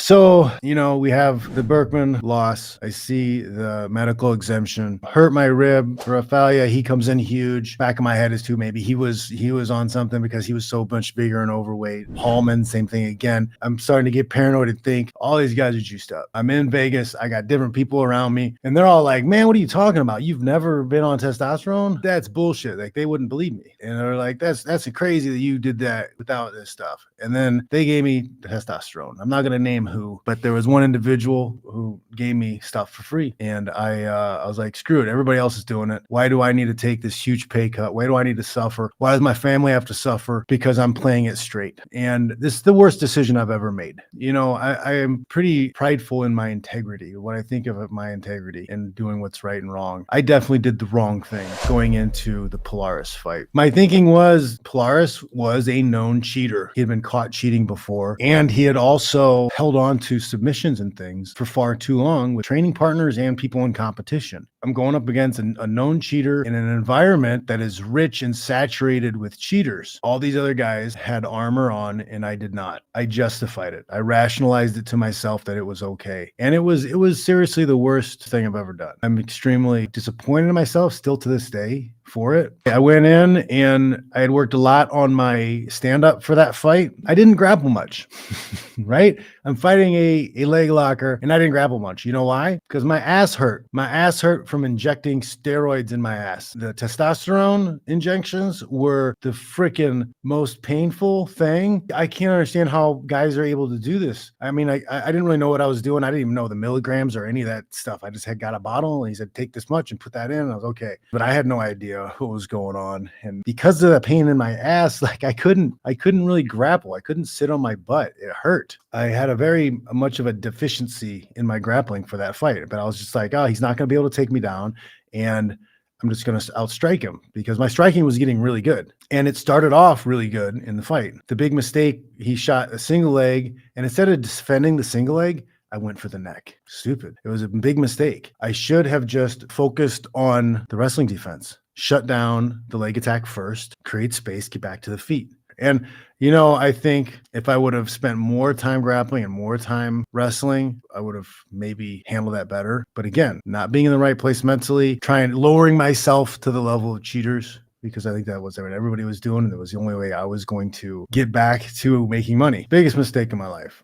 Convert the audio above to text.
So, we have the Berkman loss. I see the medical exemption. Hurt my rib. Rafalia, he comes in huge. Back of my head is too, maybe he was on something because he was so much bigger and overweight. Hallman, same thing again. I'm starting to get paranoid and think all these guys are juiced up. I'm in Vegas. I got different people around me, and they're all like, man, what are you talking about? You've never been on testosterone? That's bullshit. Like, they wouldn't believe me. And they're like, that's crazy that you did that without this stuff. And then they gave me testosterone. I'm not going to name who, but there was one individual who gave me stuff for free. And I was like, screw it. Everybody else is doing it. Why do I need to take this huge pay cut? Why do I need to suffer? Why does my family have to suffer because I'm playing it straight? And this is the worst decision I've ever made. I am pretty prideful in my integrity, what I think of my integrity and doing what's right and wrong. I definitely did the wrong thing going into the Polaris fight. My thinking was Polaris was a known cheater. He had been caught cheating before, and he had also held on to submissions and things for far too long with training partners and people in competition. I'm going up against a known cheater in an environment that is rich and saturated with cheaters. All these other guys had armor on, and I did not. I justified it. I rationalized it to myself that it was okay. And it was seriously the worst thing I've ever done. I'm extremely disappointed in myself still to this day for it. I went in and I had worked a lot on my stand-up for that fight. I didn't grapple much, right? I'm fighting a leg locker and I didn't grapple much. You know why? Because my ass hurt. My ass hurt from injecting steroids in my ass. The testosterone injections were the freaking most painful thing. I can't understand how guys are able to do this. I mean, I didn't really know what I was doing. I didn't even know the milligrams or any of that stuff. I just got a bottle and he said, take this much and put that in. And I was okay. But I had no idea what was going on. And because of the pain in my ass, like I couldn't really grapple. I couldn't sit on my butt. It hurt. I had a very much of a deficiency in my grappling for that fight, but I was just like, oh, he's not going to be able to take me down. And I'm just going to outstrike him because my striking was getting really good. And it started off really good in the fight. The big mistake, he shot a single leg, and instead of defending the single leg, I went for the neck. Stupid. It was a big mistake. I should have just focused on the wrestling defense. Shut down the leg attack first, create space, get back to the feet. And, I think if I would have spent more time grappling and more time wrestling, I would have maybe handled that better. But again, not being in the right place mentally, lowering myself to the level of cheaters, because I think that was what everybody was doing. And it was the only way I was going to get back to making money. Biggest mistake in my life.